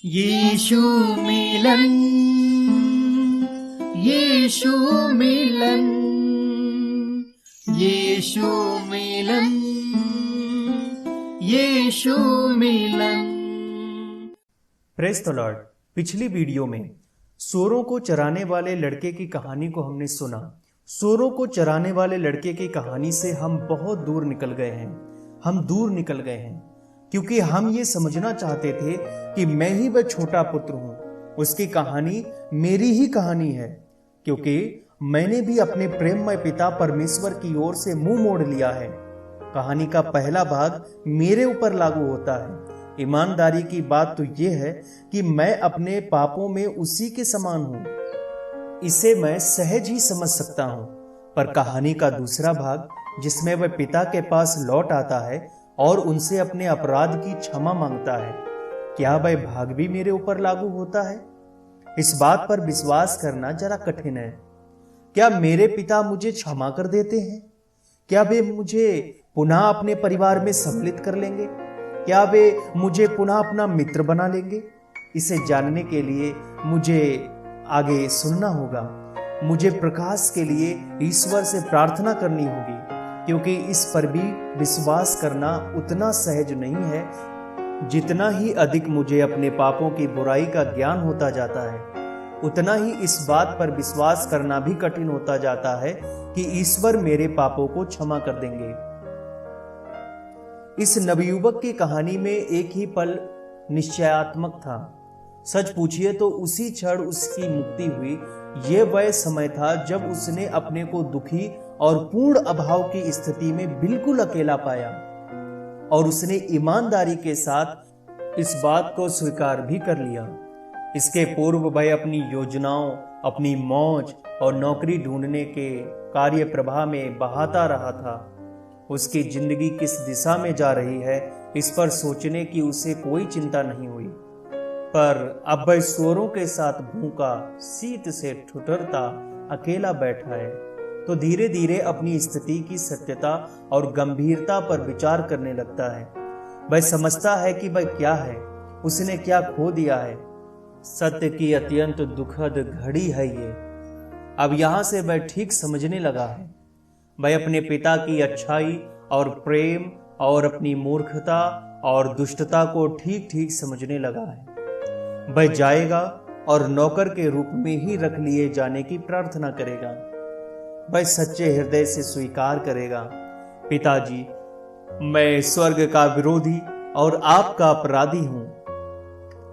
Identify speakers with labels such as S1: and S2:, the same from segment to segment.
S1: यीशु मिलन, यीशु मिलन, यीशु मिलन, यीशु मिलन।
S2: Praise the lord. पिछली वीडियो में सूअरों को चराने वाले लड़के की कहानी को हमने सुना। सूअरों को चराने वाले लड़के की कहानी से हम बहुत दूर निकल गए हैं। हम दूर निकल गए हैं क्योंकि हम ये समझना चाहते थे कि मैं ही वह छोटा पुत्र हूं। उसकी कहानी मेरी ही कहानी है क्योंकि मैंने भी अपने प्रेममय पिता परमेश्वर की ओर से मुंह मोड़ लिया है। कहानी का पहला भाग मेरे ऊपर लागू होता है। ईमानदारी की बात तो यह है कि मैं अपने पापों में उसी के समान हूं। इसे मैं सहज ही समझ सकता हूं। पर कहानी का दूसरा भाग, जिसमें वह पिता के पास लौट आता है और उनसे अपने अपराध की क्षमा मांगता है, क्या वह भाग भी मेरे ऊपर लागू होता है? इस बात पर विश्वास करना जरा कठिन है। क्या मेरे पिता मुझे क्षमा कर देते हैं? क्या वे मुझे पुनः अपने परिवार में सम्मिलित कर लेंगे? क्या वे मुझे पुनः अपना मित्र बना लेंगे? इसे जानने के लिए मुझे आगे सुनना होगा। मुझे प्रकाश के लिए ईश्वर से प्रार्थना करनी होगी, क्योंकि इस पर भी विश्वास करना उतना सहज नहीं है। जितना ही अधिक मुझे अपने पापों की बुराई का ज्ञान होता जाता है, उतना ही इस बात पर विश्वास करना भी कठिन होता जाता है कि ईश्वर मेरे पापों को क्षमा कर देंगे। इस नवयुवक की कहानी में एक ही पल निश्चयात्मक था। सच पूछिए तो उसी क्षण उसकी मुक्ति हुई। यह वह समय था जब उसने अपने को दुखी और पूर्ण अभाव की स्थिति में बिल्कुल अकेला पाया, और उसने ईमानदारी के साथ इस बात को स्वीकार भी कर लिया। इसके पूर्व वह अपनी योजनाओं, अपनी मौज और नौकरी ढूंढने के कार्य प्रवाह में बहाता रहा था। उसकी जिंदगी किस दिशा में जा रही है, इस पर सोचने की उसे कोई चिंता नहीं हुई। पर अब वह सूअरों के साथ भूखा, शीत से ठुठुरता अकेला बैठा है, तो धीरे धीरे अपनी स्थिति की सत्यता और गंभीरता पर विचार करने लगता है। वह समझता है कि वह क्या है, उसने क्या खो दिया है। सत्य की अत्यंत दुखद घड़ी है ये। अब यहां से वह ठीक समझने लगा है। वह अपने पिता की अच्छाई और प्रेम और अपनी मूर्खता और दुष्टता को ठीक ठीक समझने लगा है। वह जाएगा और नौकर के रूप में ही रख लिए जाने की प्रार्थना करेगा। वह सच्चे हृदय से स्वीकार करेगा, पिताजी, मैं स्वर्ग का विरोधी और आपका अपराधी हूं।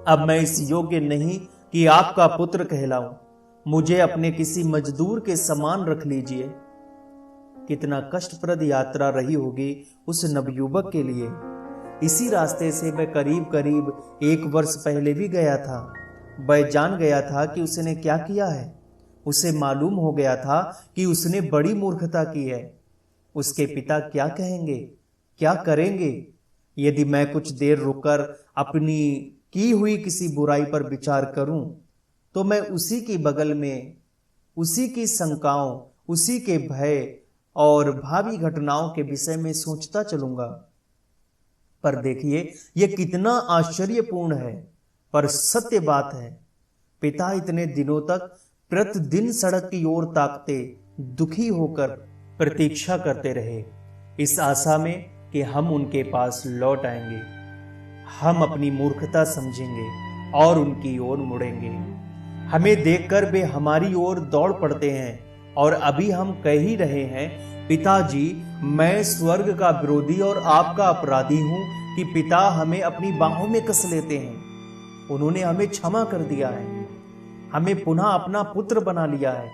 S2: अब मैं इस योग्य नहीं कि आपका पुत्र कहलाऊं। मुझे अपने किसी मजदूर के समान रख लीजिए। कितना कष्टप्रद यात्रा रही होगी उस नवयुवक के लिए। इसी रास्ते से वह करीब करीब 1 वर्ष पहले भी गया था। वह जान गया था कि उसने क्या किया है। उसे मालूम हो गया था कि उसने बड़ी मूर्खता की है। उसके पिता क्या कहेंगे, क्या करेंगे यदि मैं कुछ देर रुककर अपनी की हुई किसी बुराई पर विचार करूं, तो मैं उसी की बगल में, उसी की शंकाओं, उसी के भय और भावी घटनाओं के विषय में सोचता चलूंगा। पर देखिए, यह कितना आश्चर्यपूर्ण है, पर सत्य बात है। पिता इतने दिनों तक प्रतिदिन सड़क की ओर ताकते, दुखी होकर प्रतीक्षा करते रहे, इस आशा में कि हम उनके पास लौट आएंगे। हम अपनी मूर्खता समझेंगे और उनकी ओर मुड़ेंगे। हमें देखकर वे हमारी ओर दौड़ पड़ते हैं और अभी हम कह ही रहे हैं, पिताजी, मैं स्वर्ग का विरोधी और आपका अपराधी हूं, कि पिता हमें अपनी बाहों में कस लेते हैं। उन्होंने हमें क्षमा कर दिया है, हमें पुनः अपना पुत्र बना लिया है।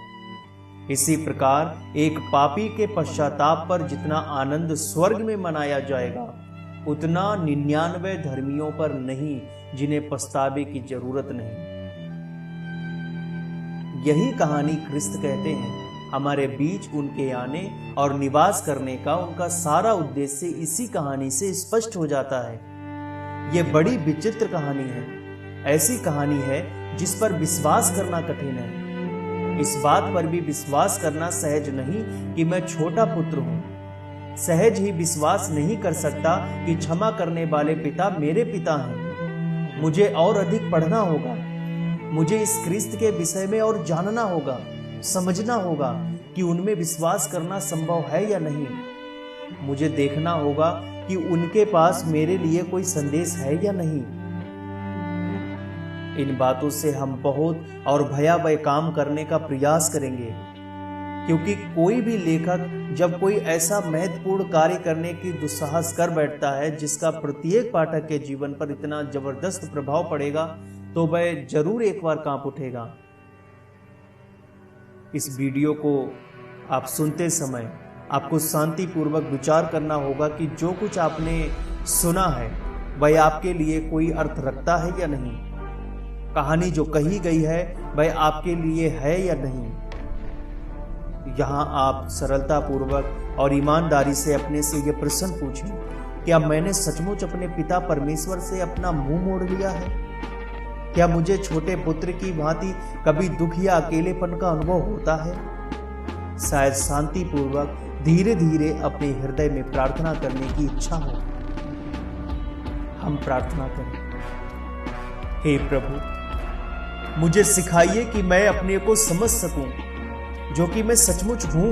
S2: इसी प्रकार एक पापी के पश्चाताप पर जितना आनंद स्वर्ग में मनाया जाएगा, उतना 99 धर्मियों पर नहीं, जिन्हें पछतावे की जरूरत नहीं। यही कहानी ख्रिस्त कहते हैं। हमारे बीच उनके आने और निवास करने का उनका सारा उद्देश्य इसी कहानी से स्पष्ट हो जाता है। यह बड़ी विचित्र कहानी है। ऐसी कहानी है जिस पर विश्वास करना कठिन है। इस बात पर भी विश्वास करना सहज नहीं कि मैं छोटा पुत्र हूं। सहज ही विश्वास नहीं कर सकता कि क्षमा करने वाले पिता मेरे पिता हैं। मुझे और अधिक पढ़ना होगा। मुझे इस ख्रिस्त के विषय में और जानना होगा, समझना होगा कि उनमें विश्वास करना संभव है या नहीं। मुझे देखना होगा कि उनके पास मेरे लिए कोई संदेश है या नहीं। इन बातों से हम बहुत और भयावह काम करने का प्रयास करेंगे, क्योंकि कोई भी लेखक जब कोई ऐसा महत्वपूर्ण कार्य करने की दुस्साहस कर बैठता है जिसका प्रत्येक पाठक के जीवन पर इतना जबरदस्त प्रभाव पड़ेगा, तो वह जरूर एक बार कांप उठेगा। इस वीडियो को आप सुनते समय आपको शांतिपूर्वक विचार करना होगा कि जो कुछ आपने सुना है वह आपके लिए कोई अर्थ रखता है या नहीं। कहानी जो कही गई है वह आपके लिए है या नहीं। यहाँ आप सरलता पूर्वक और ईमानदारी से अपने से यह प्रश्न पूछें, क्या मैंने सचमुच अपने पिता परमेश्वर से अपना मुंह मोड़ लिया है? क्या मुझे छोटे पुत्र की भांति कभी दुख या अकेलेपन का अनुभव होता है? शायद शांति पूर्वक धीरे धीरे अपने हृदय में प्रार्थना करने की इच्छा हो। हम प्रार्थना करें। हे प्रभु, मुझे सिखाइए कि मैं अपने को समझ सकूं, जो कि मैं सचमुच हूं,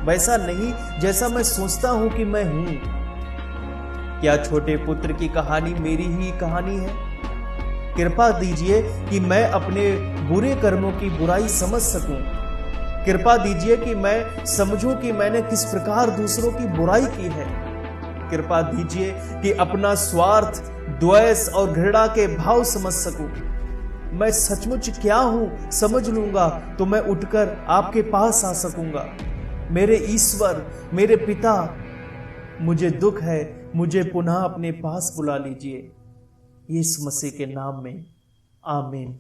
S2: वैसा नहीं जैसा मैं सोचता हूं कि मैं हूं। क्या छोटे पुत्र की कहानी मेरी ही कहानी है? कृपा दीजिए कि मैं अपने बुरे कर्मों की बुराई समझ सकूं। कृपा दीजिए कि मैं समझूं कि मैंने किस प्रकार दूसरों की बुराई की है। कृपा दीजिए कि अपना स्वार्थ, द्वेष और घृणा के भाव समझ सकूं। मैं सचमुच क्या हूं समझ लूंगा तो मैं उठकर आपके पास आ सकूंगा। मेरे ईश्वर, मेरे पिता, मुझे दुख है, मुझे पुनः अपने पास बुला लीजिए। यीशु मसीह के नाम में, आमीन।